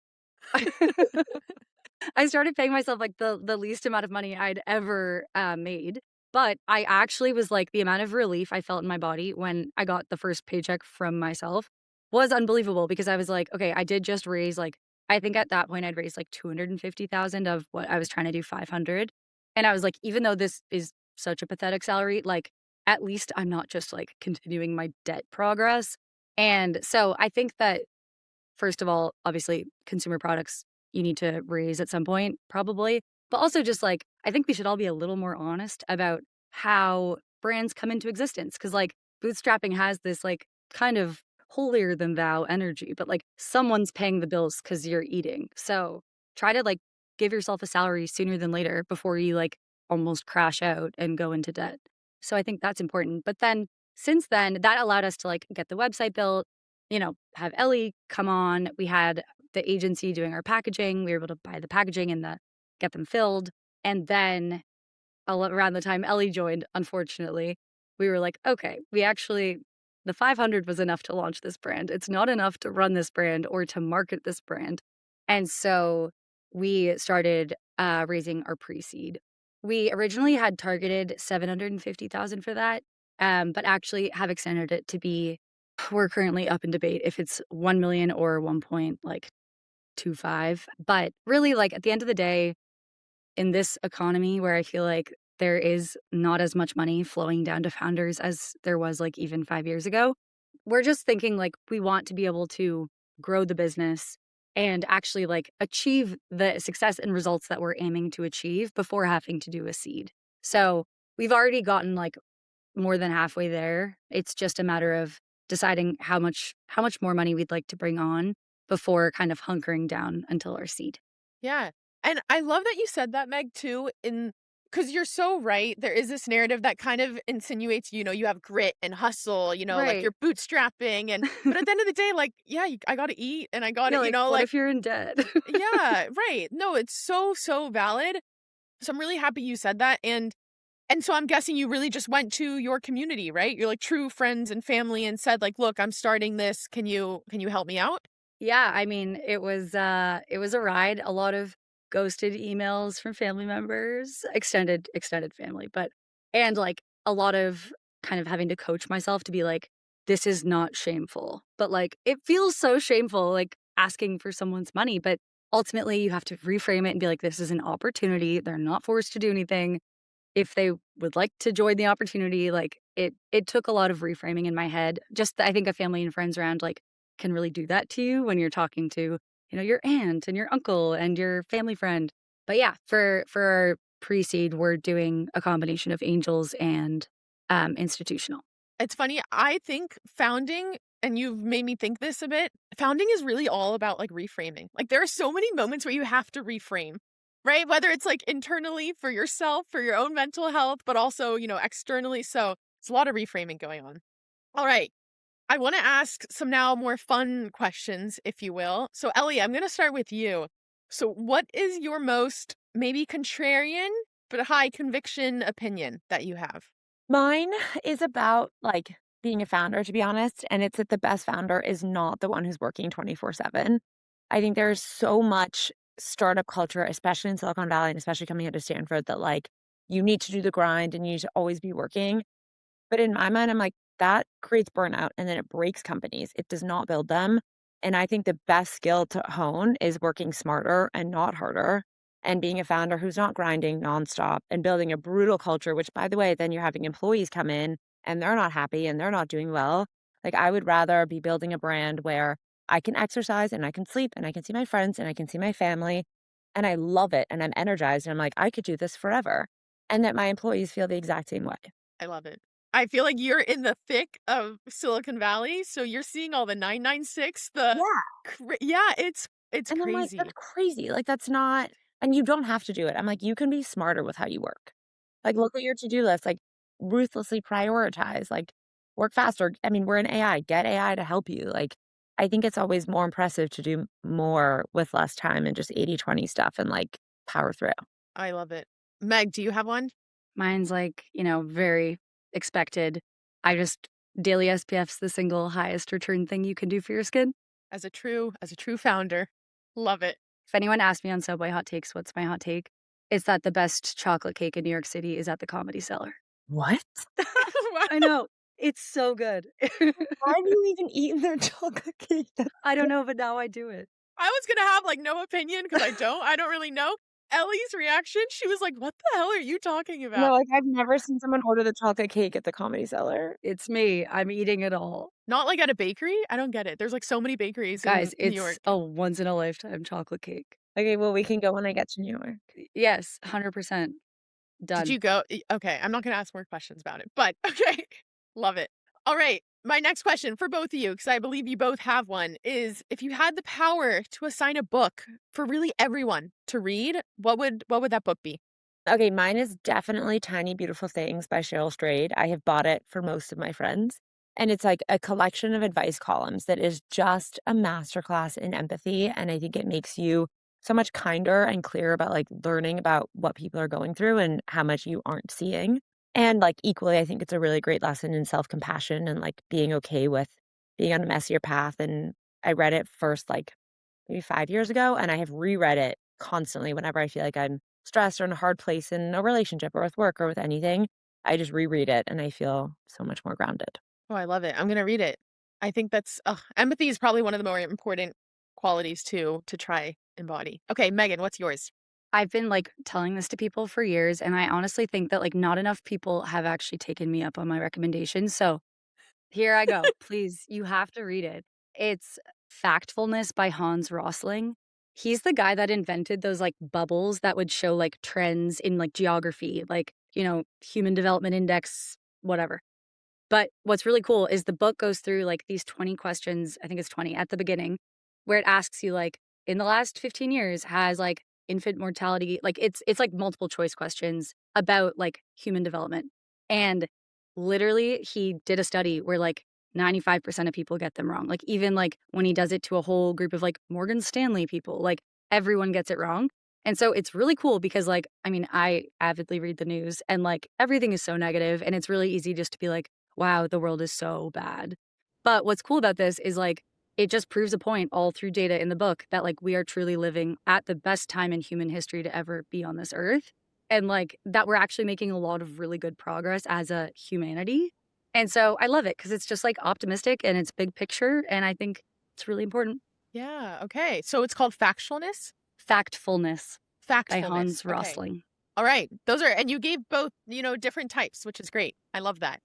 I started paying myself like the least amount of money I'd ever made. But I actually was like the amount of relief I felt in my body when I got the first paycheck from myself was unbelievable because I was like, okay, I did just raise like I think at that point I'd raised like 250,000 of what I was trying to do 500. And I was like, even though this is such a pathetic salary, like at least I'm not just like continuing my debt progress. And so I think that first of all, obviously, consumer products you need to raise at some point, probably. But also, just like, I think we should all be a little more honest about how brands come into existence. Cause like bootstrapping has this like kind of holier than thou energy, but like someone's paying the bills cause you're eating. So try to like give yourself a salary sooner than later before you like almost crash out and go into debt. So I think that's important. But then since then, that allowed us to like get the website built, have Ellie come on. We had the agency doing our packaging. We were able to buy the packaging and get them filled. And then around the time Ellie joined, unfortunately, we were like, okay, the 500 was enough to launch this brand. It's not enough to run this brand or to market this brand. And so we started raising our pre-seed. We originally had targeted 750,000 for that, but actually have extended it to be we're currently up in debate if it's 1 million or 1.25. But really, like at the end of the day, in this economy where I feel like there is not as much money flowing down to founders as there was like even 5 years ago, we're just thinking like we want to be able to grow the business and actually like achieve the success and results that we're aiming to achieve before having to do a seed. So we've already gotten like more than halfway there. It's just a matter of deciding how much more money we'd like to bring on before kind of hunkering down until our seed. Yeah. And I love that you said that, Meg, too, because you're so right. There is this narrative that kind of insinuates, you have grit and hustle, like Right. you're bootstrapping. But at the end of the day, like, yeah, I got to eat and I got Yeah, to, like what like, if you're in debt? yeah, right. No, it's so, so valid. So I'm really happy you said that. And so I'm guessing you really just went to your community, right? You're like true friends and family and said like, look, I'm starting this. Can you help me out? Yeah, I mean, it was a ride, a lot of ghosted emails from family members, extended family, but and like a lot of kind of having to coach myself to be like, this is not shameful. But like it feels so shameful like asking for someone's money, but ultimately you have to reframe it and be like, this is an opportunity. They're not forced to do anything. if they would like to join the opportunity. Like it took a lot of reframing in my head. Just I think a family and friends around like can really do that to you when you're talking to, your aunt and your uncle and your family friend. But yeah, for our pre-seed, we're doing a combination of angels and institutional. It's funny. I think founding, and you've made me think this a bit, founding is really all about like reframing. Like there are so many moments where you have to reframe, right? Whether it's like internally for yourself, for your own mental health, but also, externally. So it's a lot of reframing going on. All right. I want to ask some now more fun questions, if you will. So, Ellie, I'm going to start with you. So, what is your most maybe contrarian but high conviction opinion that you have? Mine is about, like, being a founder, to be honest, and it's that the best founder is not the one who's working 24/7. I think there's so much startup culture, especially in Silicon Valley and especially coming out of Stanford, that, like, you need to do the grind and you need to always be working. But in my mind, I'm like, that creates burnout and then it breaks companies. It does not build them. And I think the best skill to hone is working smarter and not harder and being a founder who's not grinding nonstop and building a brutal culture, which, by the way, then you're having employees come in and they're not happy and they're not doing well. Like, I would rather be building a brand where I can exercise and I can sleep and I can see my friends and I can see my family and I love it and I'm energized and I'm like, I could do this forever. And that my employees feel the exact same way. I love it. I feel like you're in the thick of Silicon Valley, so you're seeing all the 996, Yeah. yeah, it's And I'm like, crazy. "That's crazy, like, that's not." And you don't have to do it. I'm like, "You can be smarter with how you work." Like, look at your to-do list, like, ruthlessly prioritize, like, work faster. I mean, we're in AI, get AI to help you, like, I think it's always more impressive to do more with less time and just 80/20 stuff and, like, power through. I love it. Meg, do you have one? Mine's like, very expected. I just daily SPF's the single highest return thing you can do for your skin. As a true founder. Love it. If anyone asks me on Subway hot takes, what's my hot take? It's that the best chocolate cake in New York City is at the Comedy Cellar. What? I know. It's so good. Why have you even eaten their chocolate cake? I don't know, but now I do it. I was gonna have like no opinion because I don't really know. Ellie's reaction, she was like, "What the hell are you talking No, about?" like, I've never seen someone order the chocolate cake at the Comedy Cellar. It's me. I'm eating it all. Not like at a bakery? I don't get it. There's like so many bakeries in Guys, New it's York. a once in a lifetime chocolate cake. Okay, well, we can go when I get to New York. Yes, 100%. Done. Did you go? Okay, I'm not gonna ask more questions about it, but okay. Love it. All right. My next question for both of you, because I believe you both have one, is if you had the power to assign a book for really everyone to read, what would that book be? Okay, mine is definitely Tiny Beautiful Things by Cheryl Strayed. I have bought it for most of my friends. And it's like a collection of advice columns that is just a masterclass in empathy. And I think it makes you so much kinder and clearer about like learning about what people are going through and how much you aren't seeing. And like equally, I think it's a really great lesson in self compassion and like being okay with being on a messier path. And I read it first like maybe 5 years ago, and I have reread it constantly whenever I feel like I'm stressed or in a hard place in a relationship or with work or with anything. I just reread it and I feel so much more grounded. Oh, I love it. I'm gonna read it. I think that's empathy is probably one of the more important qualities to try embody. Okay, Megan, what's yours? I've been like telling this to people for years, and I honestly think that like not enough people have actually taken me up on my recommendation. So here I go. Please, you have to read it. It's Factfulness by Hans Rosling. He's the guy that invented those like bubbles that would show like trends in like geography, like, human development index, whatever. But what's really cool is the book goes through like these 20 questions, I think it's 20 at the beginning, where it asks you like in the last 15 years has like infant mortality, like it's like multiple choice questions about like human development. And literally he did a study where like 95% of people get them wrong. Like even like when he does it to a whole group of like Morgan Stanley people, like everyone gets it wrong. And so it's really cool because like I mean I avidly read the news and like everything is so negative and it's really easy just to be like wow, the world is so bad. But what's cool about this is like it just proves a point all through data in the book that like we are truly living at the best time in human history to ever be on this earth. And like that we're actually making a lot of really good progress as a humanity. And so I love it because it's just like optimistic and it's big picture. And I think it's really important. Yeah, okay. So it's called Factualness? Factfulness by Factfulness. Hans Okay. Rosling. All right. And you gave both, different types, which is great. I love that.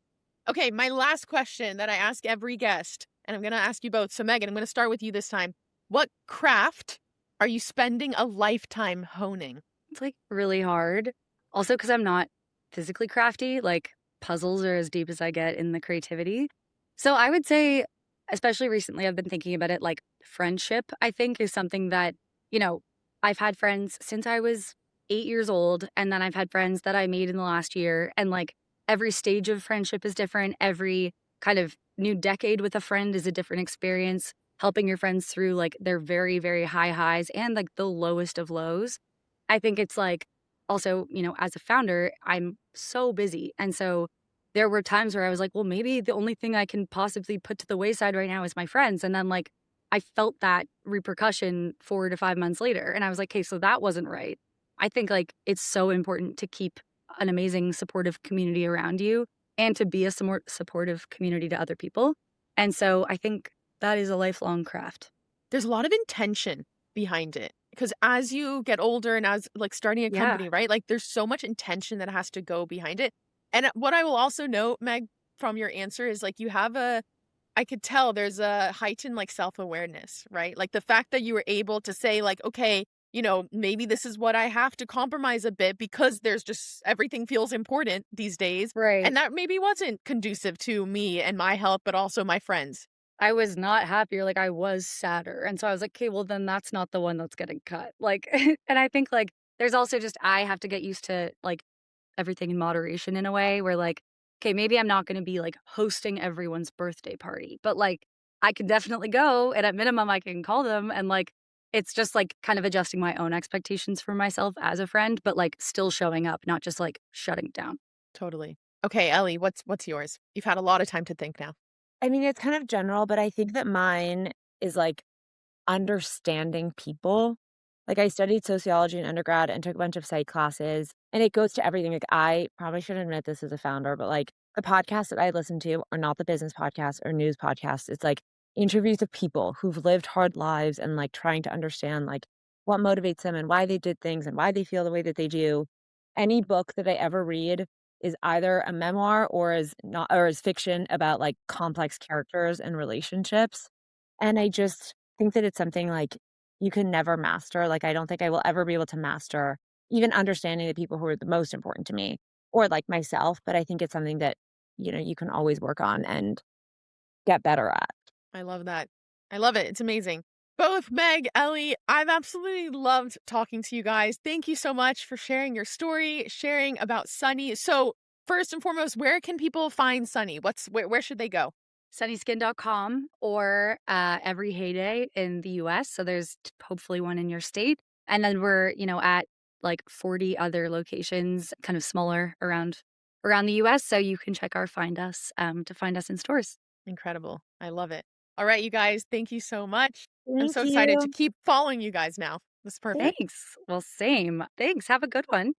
Okay. My last question that I ask every guest, and I'm going to ask you both. So, Megan, I'm going to start with you this time. What craft are you spending a lifetime honing? It's like really hard. Also, because I'm not physically crafty, like puzzles are as deep as I get in the creativity. So I would say, especially recently, I've been thinking about it like friendship, I think, is something that, you know, I've had friends since I was 8 years old. And then I've had friends that I made in the last year. And like every stage of friendship is different. Every kind of new decade with a friend is a different experience. Helping your friends through like their very, very high highs and like the lowest of lows. I think it's like also, as a founder, I'm so busy. And so there were times where I was like, well, maybe the only thing I can possibly put to the wayside right now is my friends. And then like I felt that repercussion 4 to 5 months later. And I was like, okay, so that wasn't right. I think like it's so important to keep an amazing supportive community around you and to be a supportive community to other people. And so I think that is a lifelong craft. There's a lot of intention behind it because as you get older and as like starting a Yeah. company, right? Like there's so much intention that has to go behind it. And what I will also note, Meg, from your answer is like I could tell there's a heightened like self-awareness, right? Like the fact that you were able to say like, okay, maybe this is what I have to compromise a bit because there's just everything feels important these days. Right. And that maybe wasn't conducive to me and my health, but also my friends. I was not happier, like, I was sadder, and so I was like, "Okay, well, then that's not the one that's getting cut." Like, and I think, like, there's also just I have to get used to, like, everything in moderation in a way where, like, okay, maybe I'm not gonna be, like, hosting everyone's birthday party, but, like, I can definitely go, and at minimum, I can call them, and, like, it's just, like, kind of adjusting my own expectations for myself as a friend, but, like, still showing up, not just, like, shutting down. Totally. Okay, Ellie, what's yours? You've had a lot of time to think now. I mean, it's kind of general, but I think that mine is like understanding people. Like I studied sociology in undergrad and took a bunch of psych classes, and it goes to everything. Like I probably should admit this as a founder, but like the podcasts that I listen to are not the business podcasts or news podcasts. It's like interviews of people who've lived hard lives and like trying to understand like what motivates them and why they did things and why they feel the way that they do. Any book that I ever read is either a memoir or is not or is fiction about like complex characters and relationships. And I just think that it's something like you can never master. Like I don't think I will ever be able to master even understanding the people who are the most important to me or like myself, but I think it's something that you can always work on and get better at. I love that. I love it. It's amazing. Both Meg, Ellie, I've absolutely loved talking to you guys. Thank you so much for sharing your story, sharing about SONNI. So, first and foremost, where can people find SONNI? Where should they go? Sunnyskin.com or every heyday in the US. So there's hopefully one in your state. And then we're, at like 40 other locations, kind of smaller around the US. So you can check our Find Us to find us in stores. Incredible. I love it. All right, you guys, thank you so much. I'm Thank so excited to you. keep following you guys now. This is perfect. Thanks. Well, same. Thanks. Have a good one.